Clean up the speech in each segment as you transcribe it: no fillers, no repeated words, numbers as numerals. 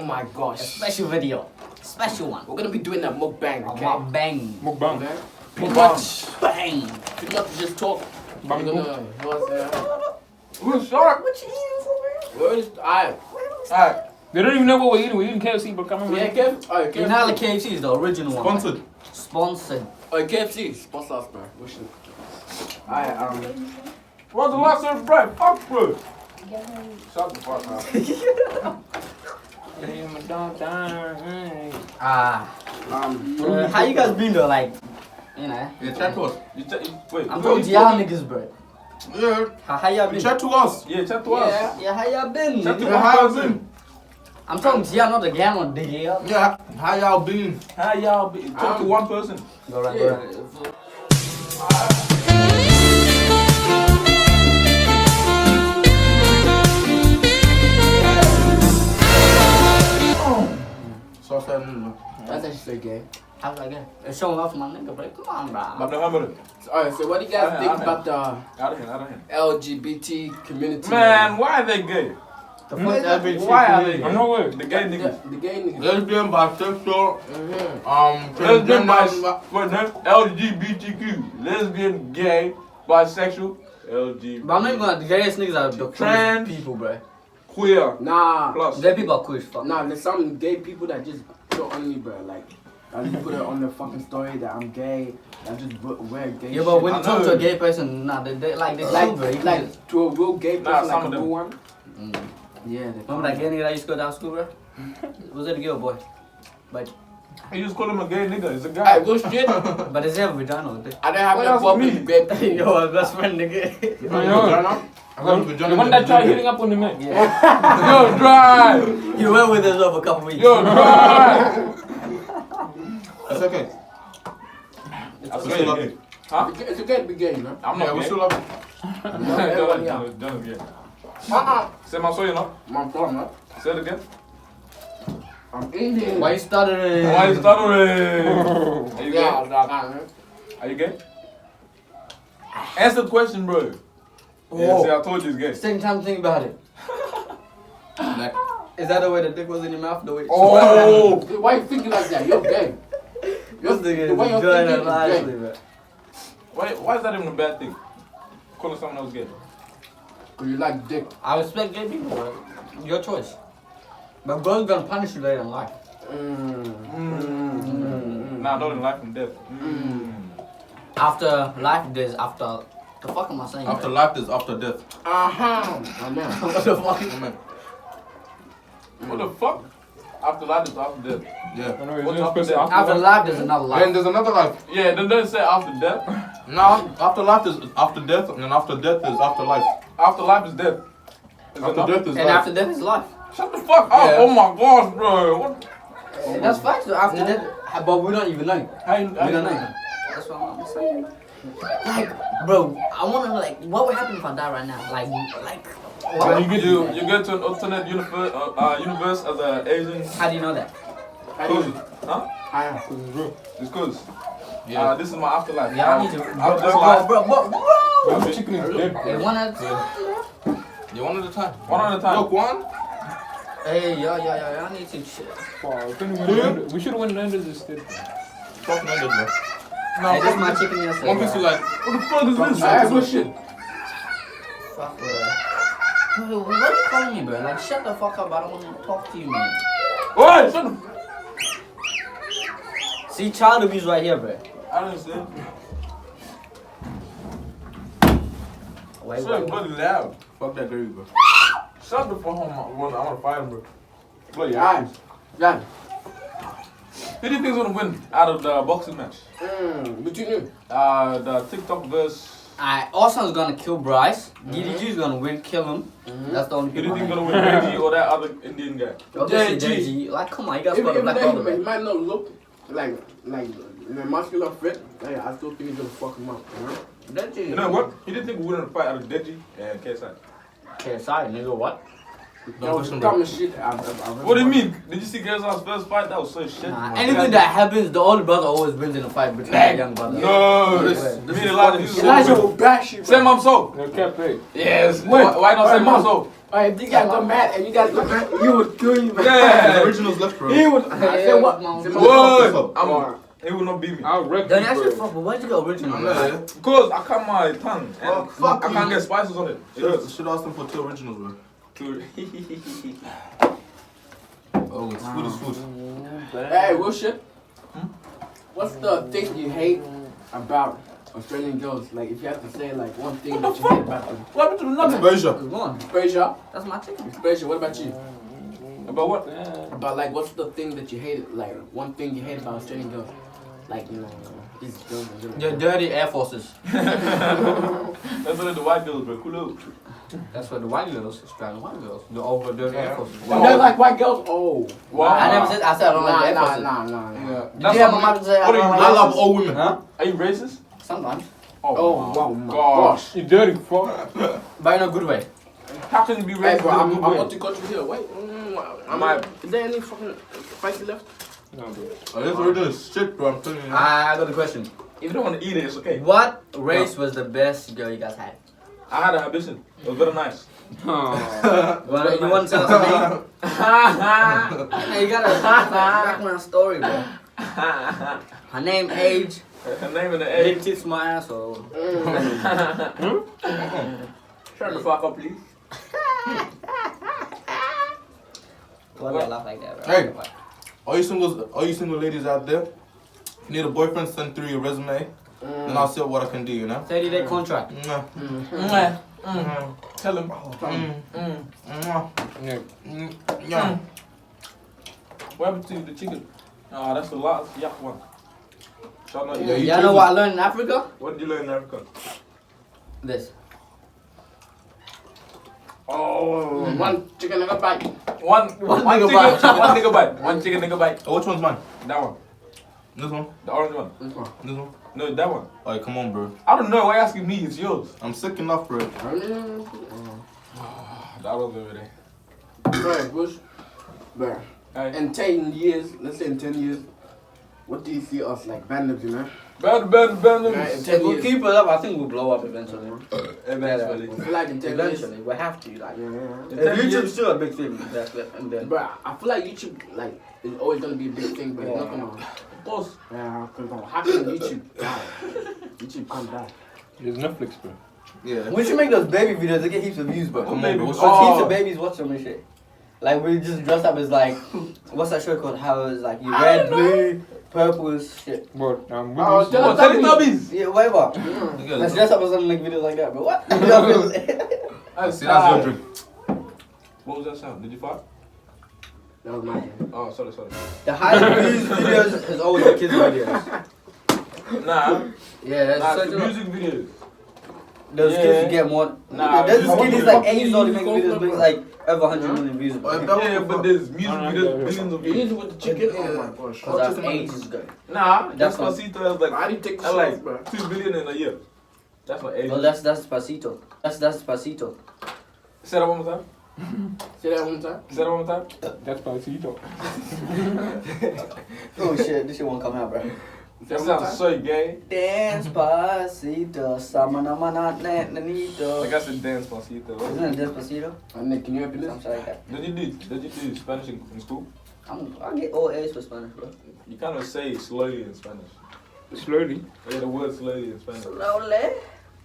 my gosh. A special video. Special one. We're gonna be doing that mukbang, okay? Mukbang. Mukbang. Pretty much. Bang. Pretty much just talk. We're Bang. gonna, We're short. What you eating for, man? where is, alright. Alright. They don't even know what we're eating. We're eating KFC, but come on, Yeah, man. KFC. Alright, It's not like KFC, it's the original one. Sponsored. Man. Sponsored. Alright, KFC. Sponsor us, bro. We should. Alright, What's the last of bread? Fuck, bro. Shut the fuck up. How you guys been though? Like, you know. Yeah, chat to us. Wait. I'm talking to y'all niggas, bro. Yeah. How y'all been? Chat to us. Yeah, chat to us. Yeah, how y'all been? Chat to nigga? us. How y'all been? I'm talking to y'all, not the gang on the girl. Yeah. How y'all been? How y'all been? Talk to one person. Go right, yeah. go right. So sad, man. That's actually so gay. How's that going? It's showing off my nigga, bro. Come on, bro. Alright, so what do you guys think about the Out of here. LGBT community? Man, why are they gay? The first LGBT Why are they community. gay? I know what. The gay niggas. The gay niggas. Lesbian, bisexual, Lesbian, transgender, LGBTQ, lesbian, gay, bisexual, LGBT, But I'm not even gonna, the gayest niggas are the Trans. coolest people, bro. queer, Nah. plus. Gay people are cool as fuck. Nah, there's some gay people that just put it on me, bro. Like, I just put it on their fucking story that I'm gay. I just wear gay Yeah, shit. but when I you talk know. to a gay person, nah, they like, they like, cool, bro. like to a real gay person, Nah, like some a of them. real one. Mm. Yeah. Remember that gay nigga that used to go down to school, bro? Was it a girl or boy? But You just call him a gay nigga. It's a guy. I go shit. I but is he have a vagina? didn't have What no else problem with with gay people. Yo, my best friend, nigga. The one that tried hitting up on the man. Yeah. Yo, dry. You went with us over a couple weeks. Yo, dry. It's okay. I swear you're gay. Huh? It's okay to be gay, man. I'm not Yeah, we gay. still love it. Don't gay. Uh-uh. Say my soul, you know. I'm sorry, man. Say it again. I'm Indian. Why you stuttering? Why you stuttering? Are you gay? Yeah, Are you gay? Answer the question, bro. Yeah, see, I told you it's gay. Second time to think about it. Like, Is that the way the dick was in your mouth? The way? Oh! Why you thinking like that? You're gay. This nigga The way is you're enjoying thinking it is nicely, gay. bro. Why is that even a bad thing? Calling someone else gay. Cause you like dick. I respect gay people, bro. Your choice. But God's gonna punish you later in life. Nah, not in life and death. After life, there's after. The fuck am I saying? after bro? life is after death. Uh-huh. Amen. What the fuck? Amen. What the fuck? After life is after death. Yeah. What's after death? After life, there's another life. Then there's another life. Yeah, then doesn't say after death. No, after life is after death, and then after death is after life. After life is death. Is it After not? death is And life. after death is life. Shut the fuck up! Yeah. Oh my gosh, bro! What? That's facts. Though. After death, but we don't even know. How you, We don't know. That's what I'm saying. Like, bro, I wanna know, like, what would happen if I die right now? Like, When you get to an alternate universe as an Asian how do you know that? cousin, huh? It's cause Yeah. this is my afterlife. Yeah, I need to. After this life, Bro. chicken is dead. Hey, one at a time. Yeah, one at a time. One at a time. Look, one. Hey, yo, I need to shit. We should win under this instead. Fuck Mendes, bro. Hey, this is my chicken yesterday. One piece is like, What the fuck is this? I good shit. Fuck, bro. Bro, what are you calling me, bro? Like, shut the fuck up. I don't want to talk to you, man. What? Shut the See, child abuse right here, bro. I don't understand. Wait, Shut bloody loud. fuck that gravy, bro. Shut the fuck up. I want to fight him, bro. Bloody Yeah. eyes. Yeah. Who do you think is gonna win out of the boxing match? Between you. The TikTok versus. Austin's gonna kill Bryce. DDG is gonna win, kill him. That's the only Who do people. you think is gonna win, Reggie or that other Indian guy? Obviously, JG. JG. Like, come on, you guys got a Even black then, brother, he bro. might not look like in a muscular fit. Hey, I still think he's gonna fuck him up. JG. You know what? He didn't think we were gonna fight out of Deji and KSI. Okay, sorry, nigga, what? That was the dumbest shit I've ever What do you watched. mean? Did you see KSI's first fight? That was so shit. Nah, anything that happens, the older brother always wins in a fight between the young brother. No, Wait, this this me is and Elijah. fucking you- shit. Elijah will bash you. Say Mom so. No cap, hey. Yes. Wait, Why not say hey, Mom Mom. so? Alright, if you guys got mad and you guys got mad, he would kill you, man. Yeah. The original's left, bro. He would. I said what? What? He will not beat me. Then actually, fuck, but why'd you go original? Because I cut my tongue and Oh, fuck I can't you. get spices on it. It hurts. Should ask them for 2 originals, bro. Oh, it's food is food. Hey, Wilshire. What's the thing you hate about Australian girls? Like, if you have to say like one thing that you hate about them. What happened to nothing? Exposure. Go on. Persia. That's my chicken. Persia. What about you? About what? About like, what's the thing that you hate? Like, one thing you hate about Australian girls? Like, you know, these girls. Your dirty Air Forces. That's only the white girls, bro. Cool out. That's what the white girls, Australian white girls. The over dirty Air Forces. You don't like white girls? Oh. Wow. I never said, I said I don't like Air Nah. Forces. Yeah. Did you have my mother say I What are don't you? like I Air love Forces? all women. Huh? Are you racist? Sometimes. Oh my gosh. gosh. You dirty fuck. But in a good way. How can you be Hey, racist? bro, in a I'm good way? multicultural here. Wait. Is there any fucking spicy left? No, bro. Oh, this original is shit, bro. I'm telling you. I got a question. If you don't want to eat it, it's okay. What race was the best girl you guys had? I had a ambition. It was very nice. You want to tell us her name? Hey, you got a background story, bro. Her name, age, Her name in the big egg. tits, my asshole. Shut the fuck up, please. Why do I laugh like that, bro? Hey. All you single ladies out there, if you need a boyfriend, send through your resume. Then I'll see what I can do, you know? 30-day contract. Mwah. Tell him. Mwah. Yeah. Yeah. What happened to the chicken? Ah, that's the last yak one. Shout out. Yeah, you Y'all know chose what I learned in Africa? What did you learn in Africa? This. Oh, one chicken nigga bite. One nigga chicken, bite. one nigga bite. One chicken nigga bite. Oh, which one's mine? That one. This one? The orange one. This one. This one? No, that one. Alright, come on, bro. I don't know. Why you asking me? It's yours. I'm sick enough, bro. That was over there. Right, Bush. Bro. Hey. In 10 years, let's say in 10 years, what do you see us like Bandoms, you know? Band. Right, in If 10 we years. keep it up, I think we'll blow up eventually. Eventually. I feel like in 10 years. Eventually, we have to. Like, In if 10 YouTube's years- still a big thing, that's and then. Bro, I feel like YouTube, like, is always gonna be a big thing, but it's not gonna. Of course. Yeah, because how can YouTube die? YouTube can't die. There's Netflix, bro. Yeah. We should make those baby videos. They get heaps of views, bro. Come on, bro. What's Cause Oh. heaps of babies watch them and shit. Like we just dress up as like, what's that show called? How it's like you red, blue, purple is shit. But I'm Oh, really tell Oh, Teletubbies. Yeah, whatever. Yeah, Let's dress up as something like videos like that, bro. What? see, that's your drink. What was that sound? Did you fart? That was my Oh, sorry. The highest views videos is always the kids videos. Nah. Yeah, that's Nah, such the a music videos. those Yeah. kids get more. Nah, There's music this kid is videos. like 8 years old, he makes videos, but he's like over 100 million views. Oh, Yeah, but there's music videos, billions of You views. need with the chicken? Oh my gosh. Cause that's ages ago. Nah, That's Despacito has like, Why do you take the I like shots, bro? 2 billion in a year. That's not 8. Well, that's Despacito. That's Despacito. Say that one more time. Say that one time. Say that one more time. That's Palcito. Oh shit, this shit won't come out, bro. That sounds so gay. Despacito, samanamana Like nanito. I said, dance pasito. Isn't it Despacito? And then can you open this? Something like that. Did you do Spanish in school? I get all A's for Spanish, bro. You kind of say slowly in Spanish. Slowly. Yeah, the word slowly in Spanish. Slowly.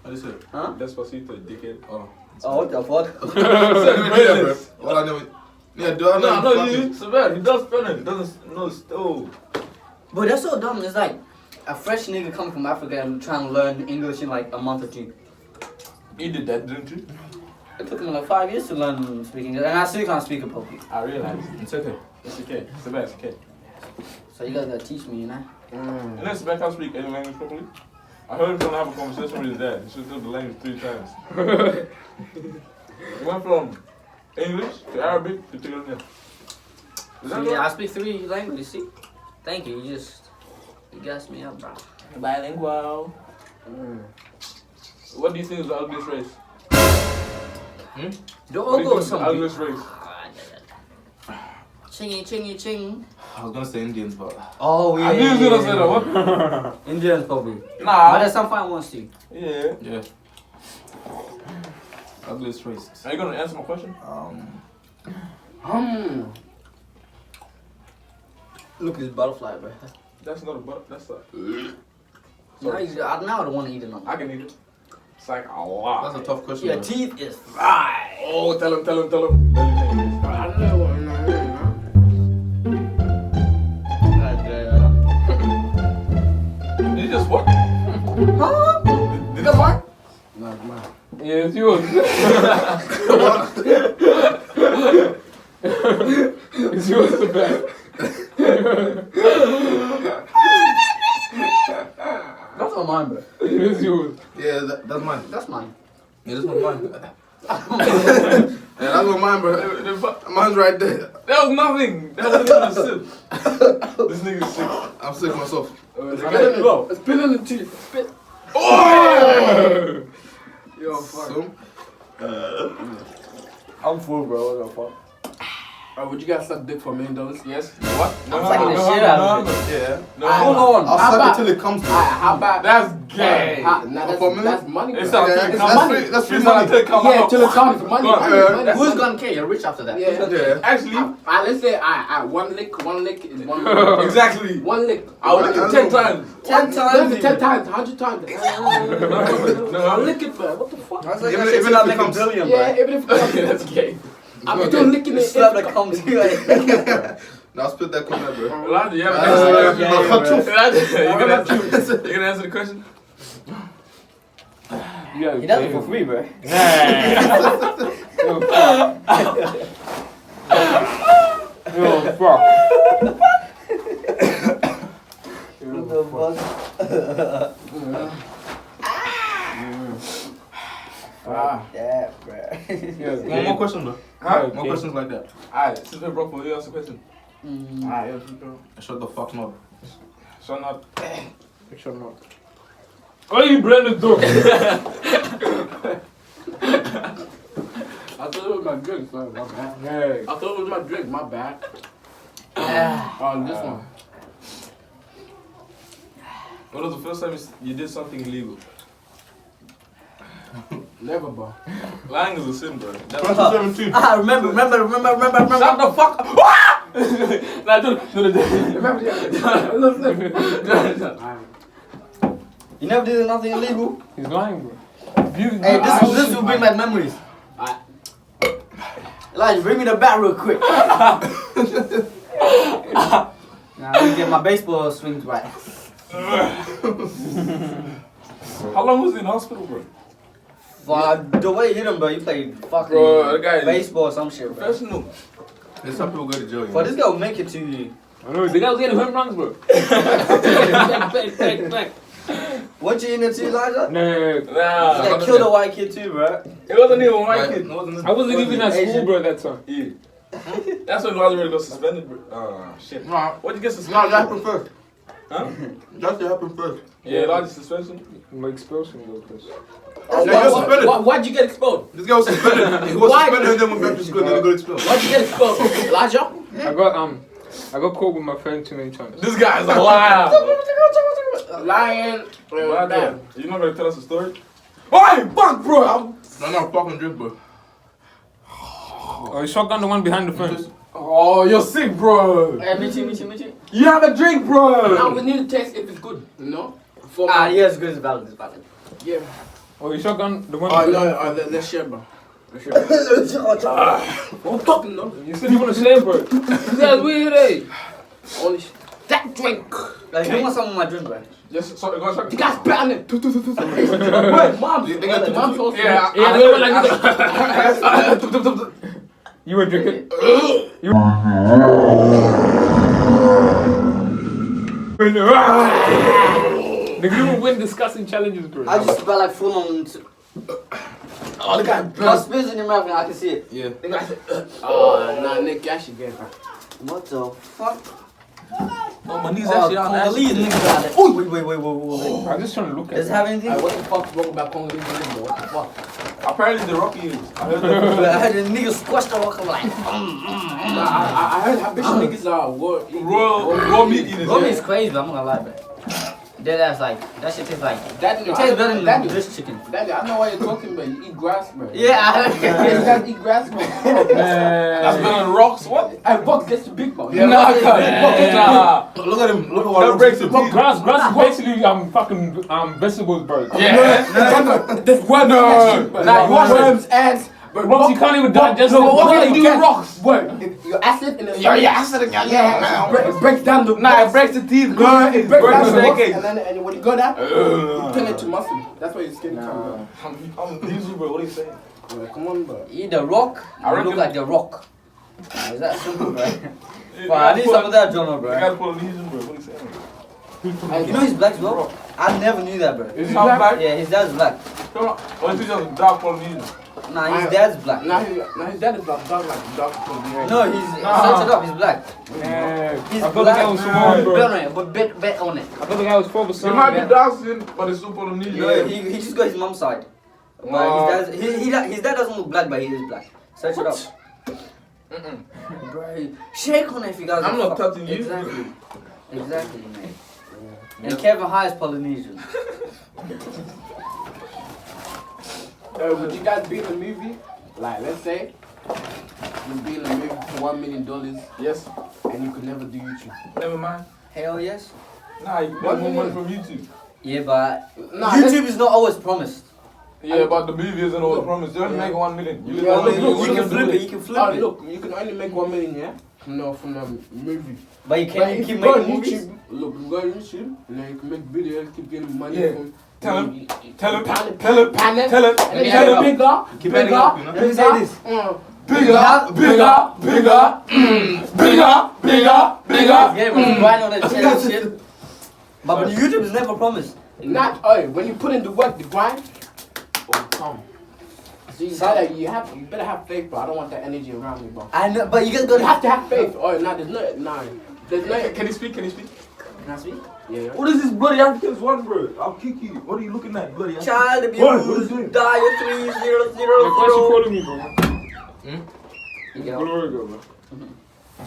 What is it? Huh? Despacito, dickhead. Oh. Oh, what the fuck? Yeah, bro. Well, I know it. Yeah, do I know? No, you. So bad. He does Spanish. He doesn't know still. But that's so dumb. It's like a fresh nigga coming from Africa and trying to learn English in like a month or two. You did that, didn't you? It took me like 5 years to learn speaking English, and I still can't speak it properly. I realize. It's okay. It's okay. It's the best. Okay. So you guys gotta teach me, you know? Unless Sebastian can't speak any language properly. I heard him trying to have a conversation with his dad. He should do the language 3 times. He went from English to Arabic to Tigrinya. Is that Yeah, I right? speak 3 languages, see? Thank you, you gassed me up, bro. Bilingual. What do you think is the ugliest race? Don't What do you go think is the some ugliest race? Chingy, ching. I was gonna say Indians, but Oh, yeah. I knew you was gonna say that. What? Indians, probably. But Nah. there's some fine ones too. Yeah. yeah. Ugliest racist. Are you gonna answer my question? Look at this butterfly, bro. That's not a butt. That's a. Now I don't want to eat it no more. I can eat it. It's like a lot. That's a tough question. Your bro. teeth is fried. Oh, tell him. I don't know what I'm not hearing, Did you just what? Huh? Did that what? No, it's mine. Yeah, it's yours. It's yours to bet. That's not mine, bro. It's yours. Yeah, that's mine. That's mine. Yeah, this one's mine. Yeah, that's not mine, bro. Mine's right there. That was nothing. That wasn't even a sip. This nigga's sick. I'm sick myself. Spit in the teeth. Spit. Oh! Yo, fuck. So, I'm full, bro. What the fuck? Would you guys suck dick for $1 million? Yes. What? I'm sucking the shit out of it. yeah. No. Hold on. I'll How suck about- it till it comes to me. How about That's gay. Nah, For that's, $1 million? that's money. It's bro. not Yeah, till it that's comes free- that's free It's not money. till it comes Yeah, out. till it comes. Money. Go on. money, money, Who's money. gonna care? You're rich after that. Yeah. Yeah. Actually, Let's say one lick is one. exactly. One lick. I would lick it 10 times. 10 times. 10 times, 100 times. No. I'll lick it, bro. What the fuck? That's like Even that if shit it not make a becomes- billion, Yeah, bro. even if it That's gay. I'm still licking it. Slap that comes to you. Now split that comment, bro. Elijah, you have to Yeah, answer bro. the question. Elijah, you gonna answer the question? Yeah, He does it for free, bro. Yo, fuck. What the fuck? Yeah, bro. One more question, bro. Huh? More questions like that. Alright, since we're broke, you answer the question. Shut the fuck up. Shut up. Shut up. Oh, you blended though. I thought it was my drink, sorry, my bad. Hey. I thought it was my drink, my bad. This one. What was the first time you did something illegal? Never, bro. Lying is a sin, bro. That's 2017. Remember. Shut the fuck up! Nah, do Remember You never did nothing illegal? He's lying, bro. Beauty. Hey, this will bring back memories. Elijah, bring me the bat real quick. Now, let me get my baseball swings right. How long was he in hospital, bro? The way you hit him, bro, you played fucking Bro, the guy is baseball or some shit, bro. professional. There's some people go to jail, you But know? this guy will make it to you. I know, the guy was getting home runs, bro. Back. What you in it to, Elijah? No. This guy killed a white kid too, bro. It wasn't even white Right, kid. it wasn't- I wasn't even at school, bro, that time. Yeah. That's when Elijah really got suspended, bro. Shit. Nah, What'd you get no, suspended? that happened first. Huh? That should happen first. Yeah, Elijah suspension. My expulsion, though, Chris. Yeah, he was suspended. Why'd you get exposed? This guy was suspended. He was Why? suspended and then went back to school and then he got expelled. Why'd you get exposed? Elijah? I got caught with my friend too many times. This guy's a liar. Lying. You're not gonna tell us a story? Why? Fuck, bro. No, fucking drink, bro. Oh, you shotgun the one behind the fence. Oh, you're sick, bro. Hey, me too. You have a drink, bro. Now we need to taste if it's good, you know? For Yeah, it's good, it's valid. Yeah. Oh, you shotgun the one Let's share, bro. Let's share. I'm talking, no? You said you want to share, bro. That's weird, eh? Only that drink. Like, you want some of my drink, bro? Just sorry, go check. The guy's banning. Wait, mom. They got two- Mom's also. Yeah, Yeah, I they were like You were drinking. The group will win discussing challenges, bro. I just felt like full on. Oh, the guy. Got spits in your mouth and I can see it. Yeah. The guy said, oh, nah, Nick, I should get her. What the fuck? Oh, my knees actually on that. Congolese niggas out there. Oh, wait. I'm just trying to look at Does it it. have anything? Hey, what the fuck's wrong about Congolese niggas, what the fuck? Apparently the Rocky is. I heard that. I had a nigga squashed the rock. I'm like, I heard how bitch niggas are Raw meat eaters. Romy Yeah. is crazy, but I'm not gonna lie, bro. Dead ass like that shit tastes like. Daddy, It tastes better than Daddy, this chicken. Daddy, I know why you're talking, but you eat grass, bro. Yeah. You guys eat grass, bro. That's better than rocks. What? I box gets the big one. Nah, nah. Look at him. Look at what That breaks the teeth. Grass is basically fucking vegetables, bro. Yeah. There's worms in that shit, bro. Nah, Like, worms, ants. Rocks, you can't even digest No, it. but what can you do with rocks? What? Your acid and then Your acid again. Yeah, it breaks down the. Nah, it breaks the teeth. No, it breaks down the rocks, staircase. and then when you go down, you turn it to muscle. That's why your skin comes I'm easy, bro. What are you saying? out. Come on, bro. Eat the rock. I You reckon- look like the rock. Is that simple, bro? You But I need some of that, John, You bro. gotta Polynesian, bro. What are you saying? You know he's black as well? I never knew that, bro. Is he black? Yeah, his dad's black. Come on. Or is he just dark Polynesian? Nah, his dad's black. Now his dad is dark like dark. No, he's search it up. He's black. Yeah. He's I thought the black. guy was Samoan, bro. Bet on it, but bet on it. I thought the guy was 4%. He might be dark skin, but it's still Polynesian. No, he just got his mom's side. But his dad doesn't look black, but he is black. Search it up. Bro, shake on it if you guys. I'm not touching you. Exactly, mate. And Kevin High is Polynesian. Would you guys be in a movie? Like, let's say you'd be in a movie for $1 million, Yes. and you could never do YouTube. Never mind. Hell yes. Nah, you get more money from YouTube. Yeah, but Nah, YouTube is not always promised. Yeah, but the movie isn't always promised. You only make 1 million. You Yeah, only look, You can flip it. You can flip Oh, it. look, you can only make $1 million, yeah? No, from the movie. But you But can't if keep you go on making movies. YouTube, look, you go on YouTube, and then you can make videos, keep getting money Yeah. from. Tell him. Tell him. Pan it, Tell him. pan it, Tell him. and then you Tell get him. bigger, Keep bigger, adding up, you know? Let me say this. Bigger, bigger, bigger, bigger, bigger, bigger. Yeah, but grind on that shit and shit. But YouTube is never promised. Not, when you put in the work, the grind, will come. So you better have faith, bro. I don't want that energy around me, bro. I know, but you guys You gotta have to have faith. There's no. Can you speak? Can you speak? Can I speak? Yeah. What is this bloody Africans one, bro? I'll kick you. What are you looking at, bloody Africans? Child What? What is abuse, doing? dial Why she 3000. calling me, bro? You get Where out. do we go, bro?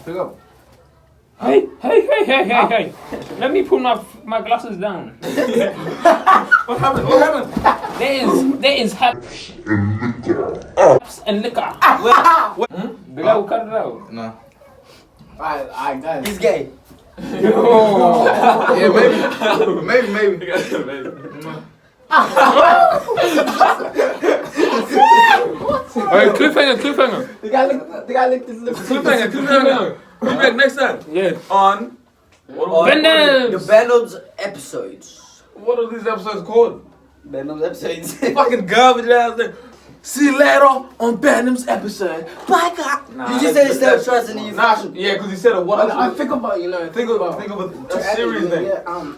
Pick up. Hey. Let me put my glasses down. What happened? What happened? There is haps and liquor. The guy will cut it out. Nah. I guys. He's gay. Yeah, maybe. Alright, cliffhanger. The guy licked his lips. Cliffhanger. Be back next time. Yeah. On. Bandoms. The Bandoms episodes. What are these episodes called? Bandoms episodes. Fucking garbage ass thing. See you later on Bandom's episode. Bye, God. You just said Stereotypes and you Nah, yeah, because he said a what? I think about, Think of a series name. Yeah,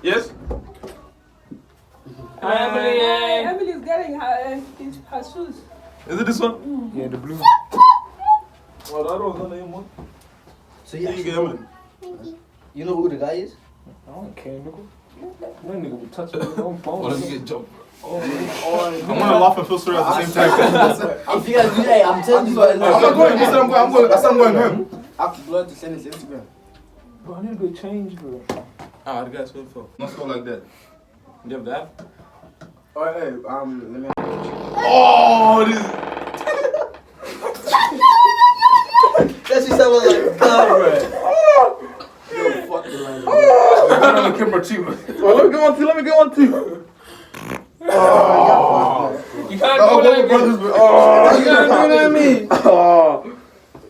Yes. Emily's getting her shoes. Is it this one? Yeah, the blue. Well, that was the name one. So You you get Emily. you know who the guy is? I don't care, nigga. No nigga will touch my own phone. What if you get jumped? or I'm gonna laugh and feel sorry at the same time. If you guys do that, I'm telling you. I'm not going. I said I'm going home. after blood to send his Instagram. Bro, I need to go change, bro. Ah, the guy's 24. Let's go like that. You have that? Alright, let me. Oh, this. That shit sounds like God, bro. Yo, fuck the line. I'm on the camera too. Well, let me get one too. You can't do it like me. You gotta do it like me.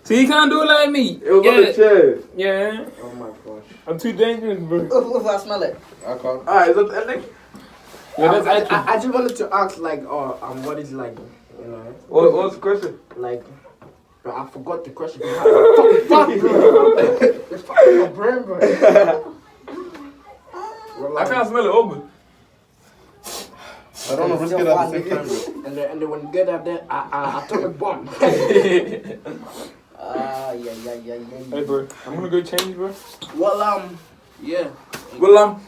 See, you can't do it like me. It was on the chair. Yeah. Oh my gosh. I'm too dangerous, bro. If I smell it. I can't. Alright, is that the ending? Yeah, that's actually. I just wanted to ask, like, what is like, What's the question? like, but I forgot the question. Fuck, bro. It's fucking my brain, bro. Well, I like, can't smell it open. I don't want to risk it at the same time, bro. and then when you get out there, I took a bomb. Yeah. Hey, bro. I'm gonna go change, bro. Well, yeah. Well,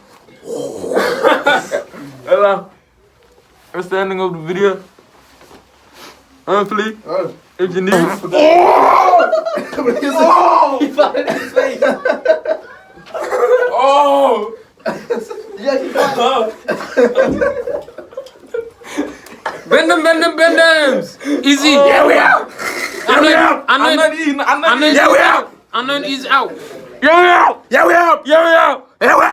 that's the ending of the video. Hopefully, if you need. He found it in his face. Oh! Bandoms. Easy. Yeah, we out. I know. I'm not eating. Yeah, we out. I know he's out. Yeah, we out. Yeah, we out. Yeah, we out. Yeah, we out.